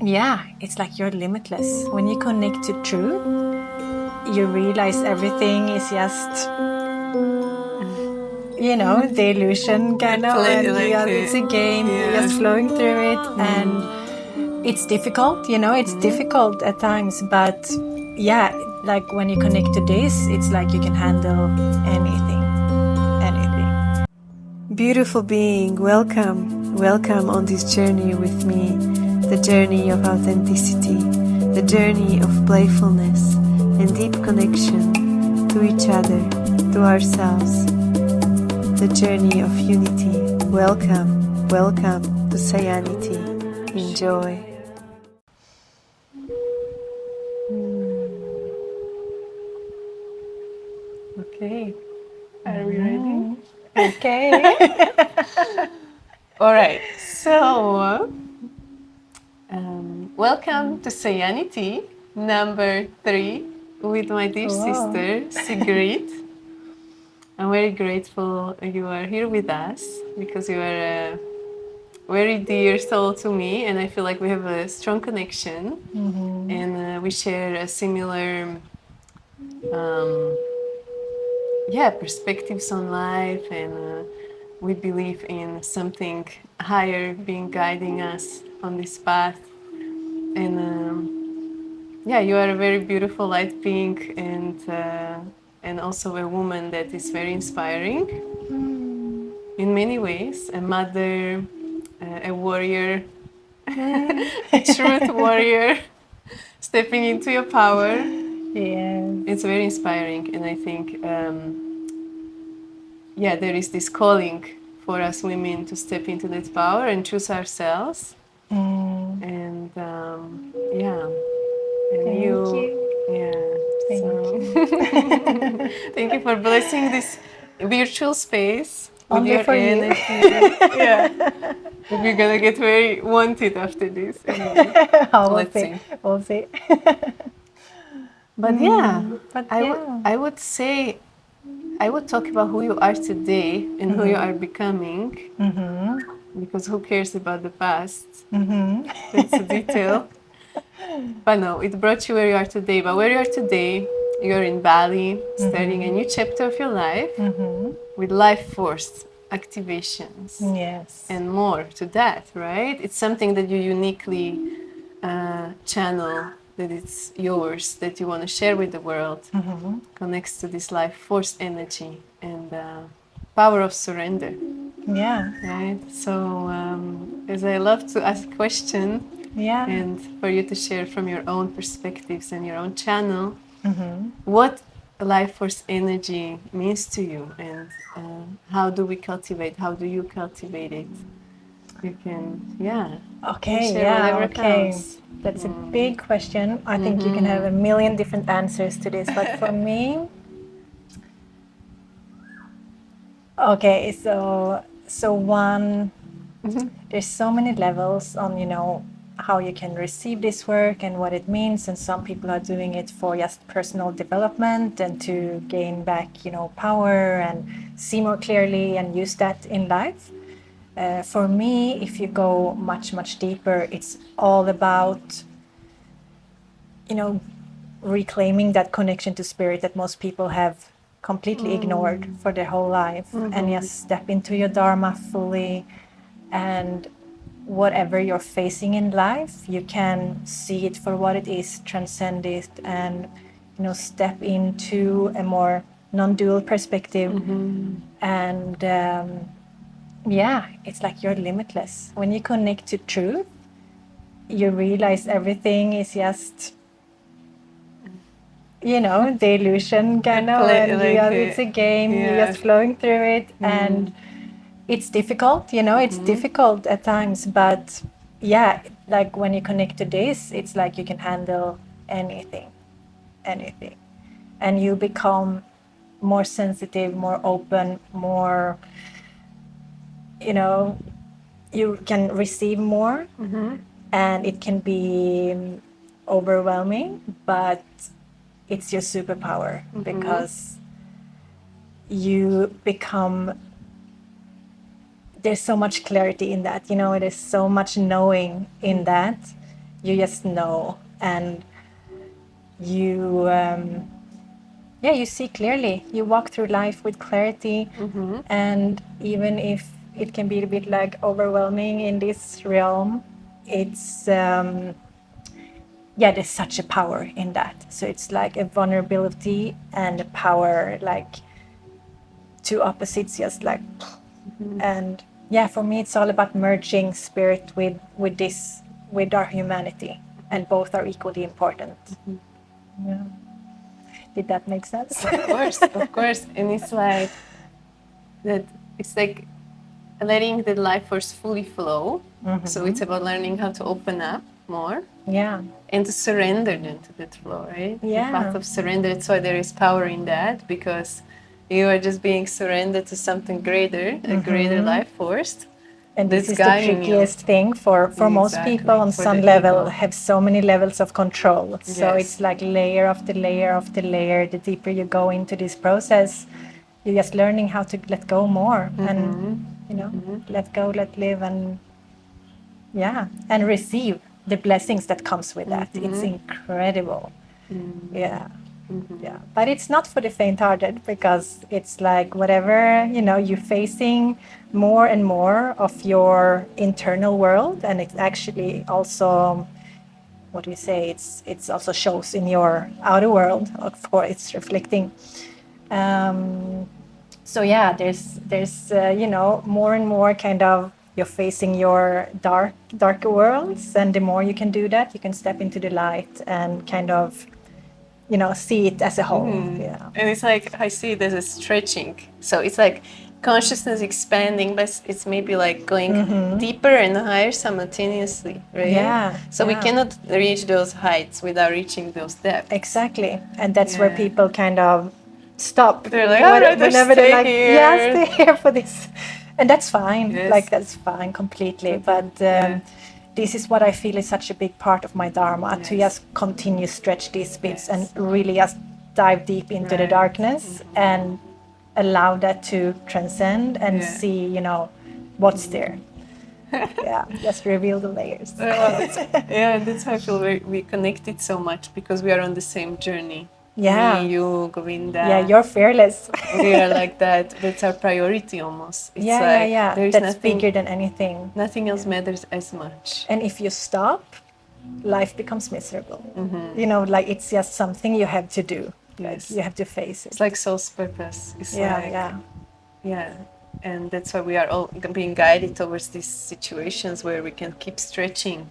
yeah, it's like you're limitless. When you connect to truth, you realize everything is just, the illusion kind of, and it's a game, you're just flowing through it, and it's difficult, it's difficult at times, but yeah, like when you connect to this, it's like you can handle anything. Beautiful being, welcome on this journey with me, the journey of authenticity, the journey of playfulness and deep connection to each other, to ourselves, the journey of unity. Welcome to Sayanity. Enjoy. Okay, are we ready? Okay. All right, so welcome to Sayanity number 3 with my dear sister Sigrid. I'm very grateful you are here with us because you are a very dear soul to me, and I feel like we have a strong connection, and we share a similar perspectives on life, and we believe in something higher being guiding us on this path. And you are a very beautiful light being, and also a woman that is very inspiring in many ways. A mother, a warrior, a truth warrior, stepping into your power. Yeah. It's very inspiring, and I think there is this calling for us women to step into that power and choose ourselves. And Thank you. Thank you for blessing this virtual space with Only your for energy. We're gonna get very wanted after this. Anyway. We'll see. But I would say, I would talk about who you are today and who you are becoming, because who cares about the past? That's a detail. But no, it brought you where you are today. But where you are today, you're in Bali, starting a new chapter of your life with life force activations. Yes. And more to that, right? It's something that you uniquely channel, that it's yours, that you want to share with the world, connects to this life force energy and power of surrender. Yeah. Right? So as I love to ask questions, and for you to share from your own perspectives and your own channel, what life force energy means to you, and how do we cultivate, how do you cultivate it? You can, comes. That's a big question. I think you can have a million different answers to this, but for me, so one, there's so many levels on, how you can receive this work and what it means, and some people are doing it for just personal development and to gain back, power and see more clearly and use that in life. For me, if you go much deeper, it's all about, reclaiming that connection to spirit that most people have completely ignored for their whole life, and just step into your dharma fully, and whatever you're facing in life, you can see it for what it is, transcend it, and step into a more non-dual perspective. And it's like you're limitless. When you connect to truth, you realize everything is just, the illusion kind of, and it's a game, you're just flowing through it, and it's difficult, it's difficult at times, but like when you connect to this, it's like you can handle anything, and you become more sensitive, more open, more, you can receive more, and it can be overwhelming, but it's your superpower, because you become, there's so much clarity in that, there's so much knowing in that, You just know, and you you see clearly. You walk through life with clarity, and even if it can be a bit like overwhelming in this realm, it's there's such a power in that. So it's like a vulnerability and a power, like two opposites, just like and for me it's all about merging spirit with this, with our humanity, and both are equally important. Yeah. Did that make sense? Of course. And it's like that, it's like letting the life force fully flow. So it's about learning how to open up more. Yeah. And to surrender then to that flow, right? Yeah. The path of surrender. That's why there is power in that, because you are just being surrendered to something greater, a greater life force. And this is the trickiest thing for most people on for some the level, ego. have so many levels of control. So Yes. it's like layer after layer after layer. The deeper you go into this process, you're just learning how to let go more and, let go, let live, and and receive the blessings that comes with that. It's incredible. Yeah. Yeah, but it's not for the faint-hearted, because it's like whatever, you're facing more and more of your internal world, and it's actually also, what do you say, it's also shows in your outer world. Of course, it's reflecting. So there's more and more kind of, you're facing your darker worlds, and the more you can do that, you can step into the light and kind of see it as a whole. Yeah. And it's like, I see it as a stretching. So it's like consciousness expanding, but it's maybe like going deeper and higher simultaneously, right? Yeah. So we cannot reach those heights without reaching those depths. Exactly. And that's where people kind of stop. They're like, I'd rather whenever stay they're like, here. stay here for this. And that's fine. Yes. Like, that's fine completely. But this is what I feel is such a big part of my Dharma, to just continue stretch these bits and really just dive deep into the darkness and allow that to transcend and see, what's there. Just reveal the layers. That's how I feel we connected so much, because we are on the same journey. Yeah. Me, you, Govinda. Yeah, you're fearless. We are like that. That's our priority almost. It's There is that's nothing bigger than anything. Nothing else matters as much. And if you stop, life becomes miserable. Like it's just something you have to do. Like you have to face it. It's like soul's purpose. It's yeah. And that's why we are all being guided towards these situations where we can keep stretching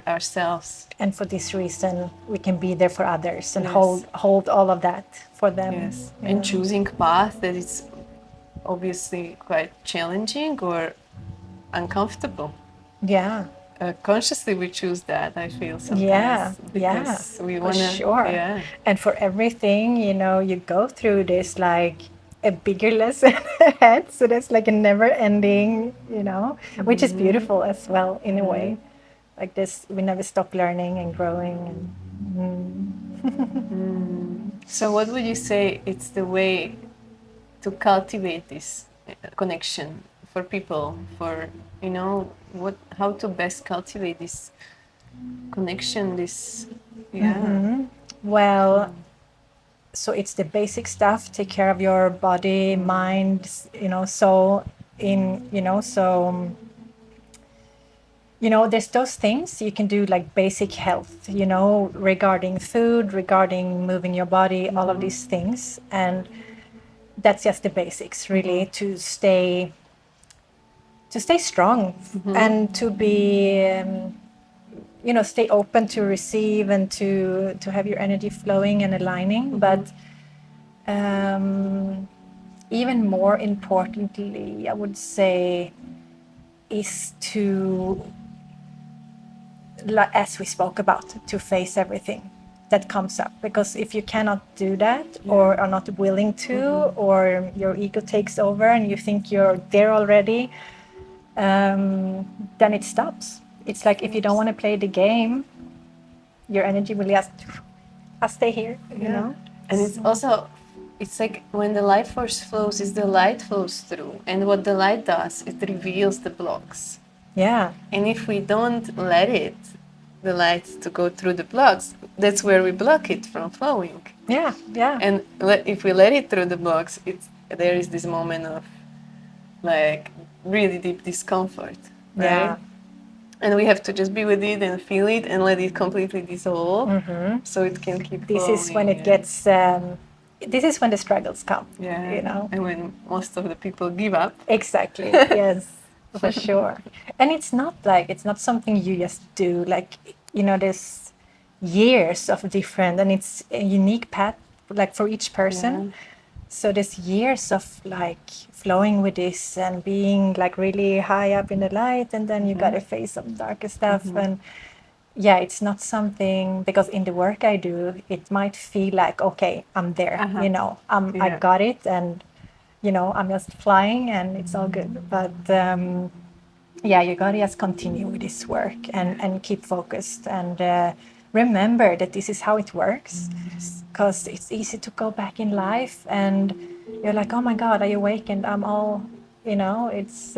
ourselves. And for this reason, we can be there for others and hold all of that for them. Yes. And choosing path that is obviously quite challenging or uncomfortable. Yeah. Consciously we choose that, I feel sometimes. Because we want to. Sure. Yeah. And for everything, you go through this like a bigger lesson ahead. So there's like a never ending, which is beautiful as well in a way. Like this, we never stop learning and growing. So what would you say it's the way to cultivate this connection for people, for how to best cultivate this connection, this Well, so it's the basic stuff. Take care of your body, mind, soul. There's those things you can do, like basic health, regarding food, regarding moving your body, all of these things. And that's just the basics, really, to stay strong and to be, stay open to receive and to have your energy flowing and aligning. But even more importantly, I would say, is to, as we spoke about, to face everything that comes up. Because if you cannot do that or are not willing to, or your ego takes over and you think you're there already, then it stops. It's like if you don't want to play the game, your energy will just, I'll stay here, And it's also, it's like when the light force flows, is the light flows through. And what the light does, it reveals the blocks. Yeah. And if we don't let it, the light to go through the blocks, that's where we block it from flowing. Yeah, yeah. And if we let it through the blocks, there is this moment of like really deep discomfort, right? Yeah. And we have to just be with it and feel it and let it completely dissolve, so it can keep This flowing. is when it gets. This is when the struggles come. Yeah. You know. And when most of the people give up. Exactly. Yes, for sure. And it's not something you just do. Like, you know, there's years of different, and it's a unique path, like for each person. Yeah. So there's years of like flowing with this and being like really high up in the light, and then you gotta face some darker stuff. And yeah, it's not something, because in the work I do, it might feel like, okay, I'm there, you know, I Yeah. got it, and you know, I'm just flying and it's all good. But yeah, you gotta just continue with this work and keep focused and remember that this is how it works. Because it's easy to go back in life and you're like, oh my God, I awakened, I'm all, you know, it's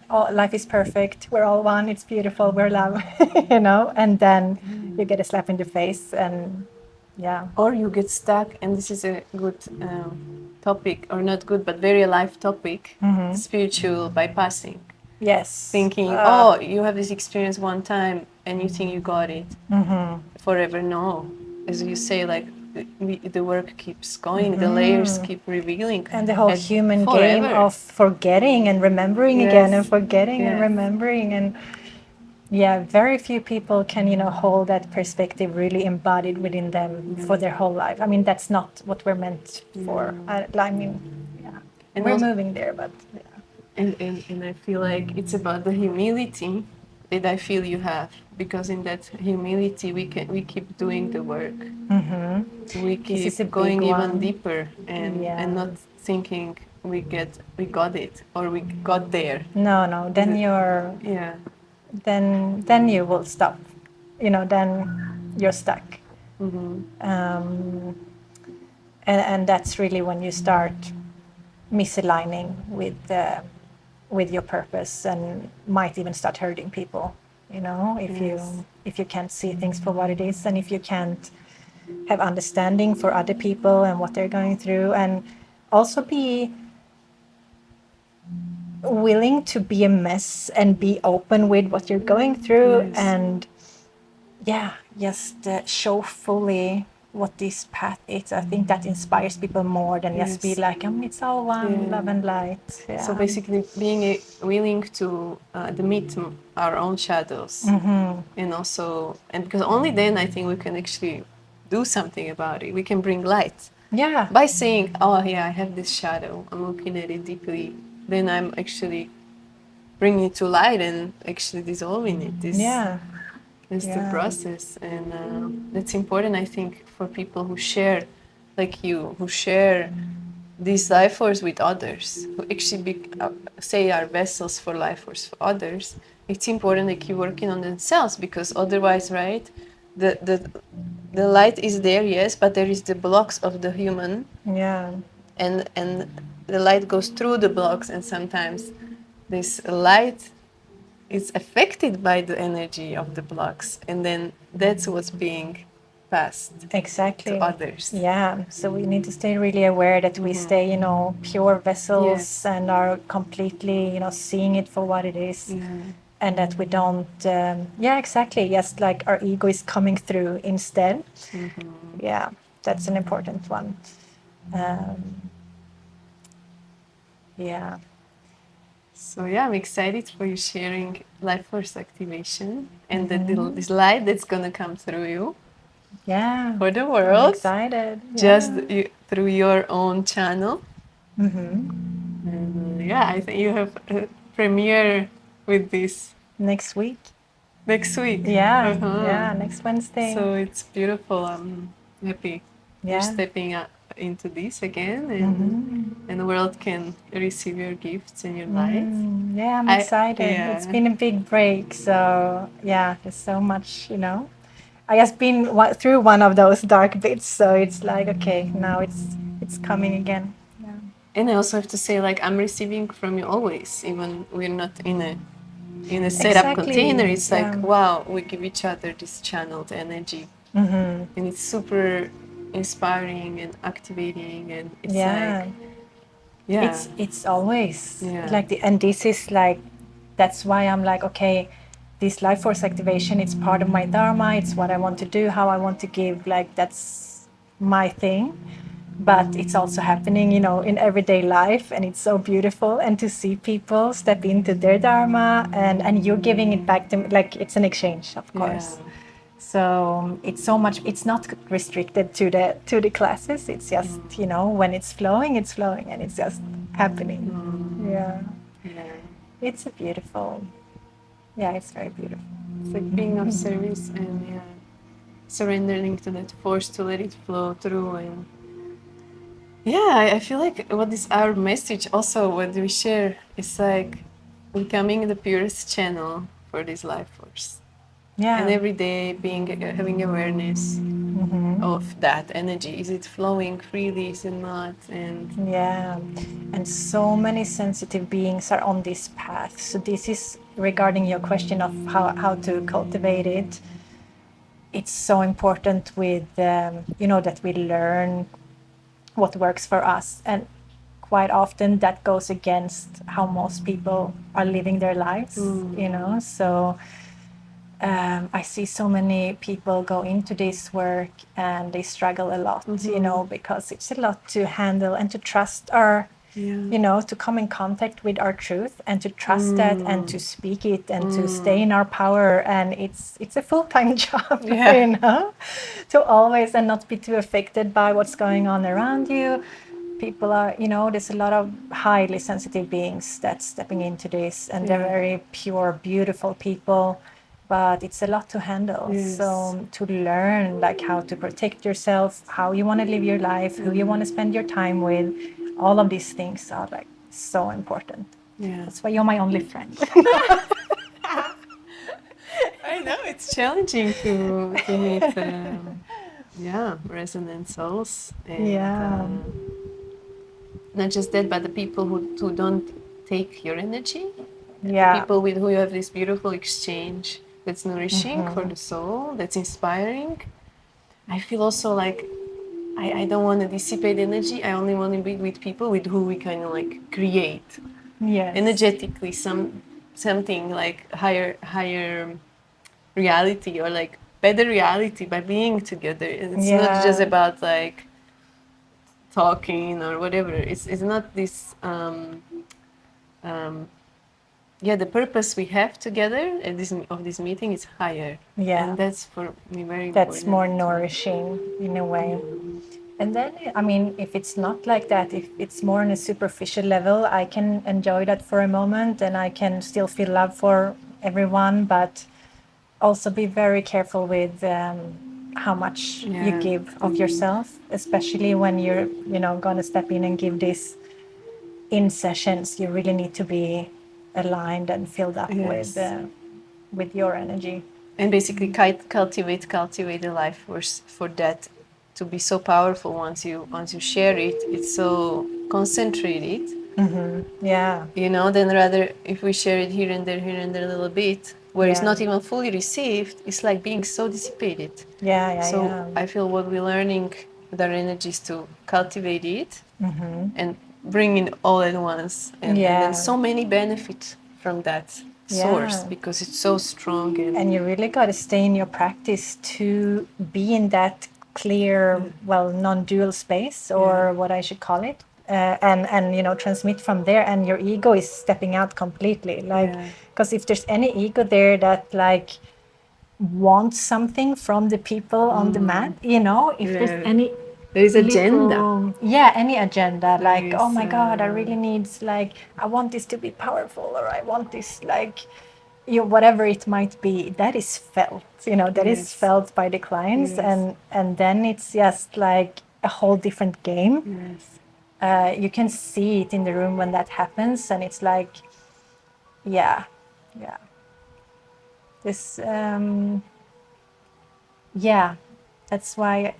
all, life is perfect, we're all one, it's beautiful, we're love, you know, and then you get a slap in the face and yeah. Or you get stuck, and this is a good topic, or not good, but very alive topic, spiritual bypassing. Yes. Thinking, oh, you have this experience one time and you think you got it forever. No. As you say, like, the work keeps going, the layers keep revealing. And the whole human forever. game of forgetting and remembering again and forgetting and remembering. And yeah, very few people can, you know, hold that perspective really embodied within them for their whole life. I mean, that's not what we're meant for. I mean, yeah, And we're also- moving there, but yeah. And I feel like it's about the humility that I feel you have, because in that humility we keep doing the work. We This is a keep big going even one. deeper and Yeah. not thinking we got it or we got there. No, then you're, Yeah. then you will stop, you know, then you're stuck. And that's really when you start misaligning with your purpose and might even start hurting people, you know, if you can't see things for what it is, and if you can't have understanding for other people and what they're going through, and also be willing to be a mess and be open with what you're going through. And yeah, just show fully what this path is. I think that inspires people more than just be like, it's all one, love and light. Yeah. So basically, being willing to admit our own shadows, and also, and because only then I think we can actually do something about it. We can bring light. Yeah. By saying, oh yeah, I have this shadow, I'm looking at it deeply, then I'm actually bringing it to light and actually dissolving it. It's the process, and that's important, I think, for people who share, like you, who share these life force with others, who actually say are vessels for life force for others. It's important they keep working on themselves, because otherwise, right, the light is there, yes, but there is the blocks of the human. Yeah. And the light goes through the blocks, and sometimes this light is affected by the energy of the blocks, and then that's what's being passed Exactly. to others. Yeah, so we need to stay really aware that we stay, you know, pure vessels and are completely, you know, seeing it for what it is. And that we don't, yeah, exactly. Yes, like our ego is coming through instead. Yeah, that's an important one. Yeah. So yeah, I'm excited for you sharing life force activation and this light that's gonna come through you. Yeah. For the I'm world. excited. Just Yeah. through your own channel. And yeah, I think you have a premiere with this Next week. next week. Yeah. Yeah. Next Wednesday. So it's beautiful. I'm happy you're stepping up into this again, and the world can receive your gifts and your light. Yeah, I'm excited. It's been a big break, so yeah, there's so much, you know. I just been through one of those dark bits, so it's like, okay, now it's coming again. Yeah. And I also have to say, like, I'm receiving from you always, even we're not in a in a setup Exactly, container, it's yeah. like, wow, we give each other this channeled energy. And it's super inspiring and activating, and it's Yeah. like, yeah, It's always Yeah. like and this is like, that's why I'm like, okay, this life force activation, it's part of my dharma, it's what I want to do, how I want to give, like that's my thing. But it's also happening, you know, in everyday life, and it's so beautiful. And to see people step into their dharma, and you're giving it back to me, like it's an exchange, of course. Yeah. So it's so much, it's not restricted to the classes, it's just, you know, when it's flowing, and it's just happening. Yeah, Yeah. it's a beautiful, yeah, it's very beautiful. It's like being of service and surrendering to that force to let it flow through. And I feel like what is our message also, what we share, is like becoming the purest channel for this life force. Yeah. And every day having awareness of that energy. Is it flowing freely? Is it not? And yeah, and so many sensitive beings are on this path. So this is regarding your question of how to cultivate it. It's so important with you know, that we learn what works for us, and quite often that goes against how most people are living their lives, you know. So I see so many people go into this work and they struggle a lot, you know, because it's a lot to handle and to trust our, you know, to come in contact with our truth and to trust that and to speak it and to stay in our power. And it's a full-time job, you know, to always and not be too affected by what's going on around you. People are, you know, there's a lot of highly sensitive beings that's stepping into this, and they're very pure, beautiful people, but it's a lot to handle. So to learn like how to protect yourself, how you want to live your life, who you want to spend your time with, all of these things are like so important. That's why you're my only friend. I know it's challenging to meet resonant souls, and not just that, but the people who don't take your energy, the people with who you have this beautiful exchange that's nourishing for the soul, that's inspiring. I feel also like I don't want to dissipate energy. I only want to be with people with who we kind of like create energetically something like higher reality, or like better reality by being together. And it's not just about like talking or whatever. It's not this the purpose we have together at this meeting is higher. And that's for me very important. That's more nourishing in a way. And then, I mean, if it's not like that, if it's more on a superficial level, I can enjoy that for a moment and I can still feel love for everyone, but also be very careful with how much you give of yourself, especially when you're, you know, going to step in and give this in sessions. You really need to be aligned and filled up with your energy. And basically cultivate the life force for that to be so powerful. Once you share it, it's so concentrated. You know, then rather if we share it here and there a little bit, where it's not even fully received, it's like being so dissipated. So I feel what we're learning with our energies to cultivate it and bring it all at once, and then so many benefits from that source, because it's so strong. And you really got to stay in your practice to be in that clear, well, non-dual space, or what I should call it, and you know, transmit from there. And your ego is stepping out completely, like, because if there's any ego there that like wants something from the people on the mat, you know, if there's any there is agenda. Any agenda, there like, oh my God, I really need, like, I want this to be powerful, or I want this, like, you know, whatever it might be, that is felt, you know, that is felt by the clients. And then it's just like a whole different game. You can see it in the room when that happens, and it's like, this that's why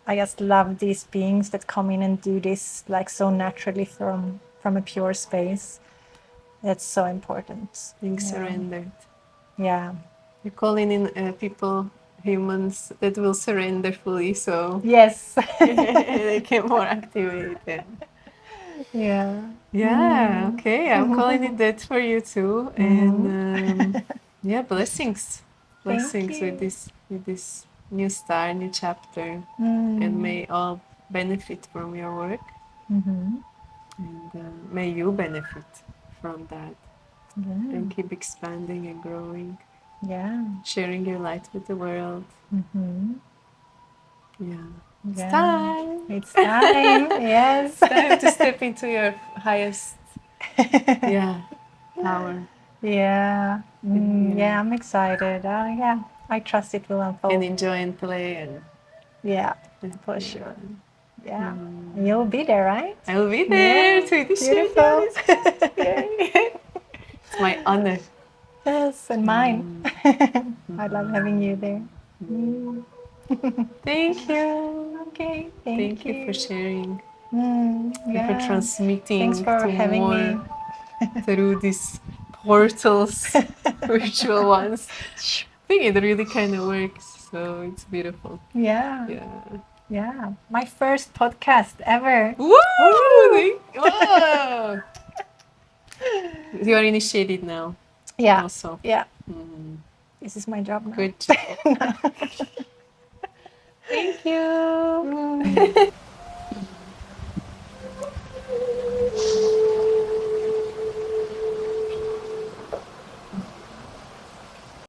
I just love these beings that come in and do this like so naturally from a pure space. That's so important. being Yeah. surrendered. Yeah. You're calling in people, humans that will surrender fully, so Yes. they can more activate it. Yeah. Yeah, okay, I'm calling it that for you too. And yeah, blessings. Thank Blessings you. with this new start, new chapter. And may all benefit from your work. And may you benefit from that. Yeah. And keep expanding and growing. Yeah. Sharing your light with the world. Yeah. It's Yeah. time. It's time. Yes. It's time to step into your highest power. Yeah. Yeah, I'm excited. Yeah, I trust it will unfold. And enjoy and play and Yeah, for sure. Yeah. And you'll be there, right? I will be there to initiate you on Beautiful. this path. Yay. It's my honor. Yes, and mine. I love having you there. Thank you. Okay, Thank you for sharing and for yeah. transmitting Thanks for to having more me. through these portals, virtual ones. I think it really kind of works, so it's beautiful. Yeah. Yeah. Yeah. My first podcast ever. Woo! Woo! Whoa! You are initiated now. Yeah. Also. Yeah. This is my job now. Good job. Thank you.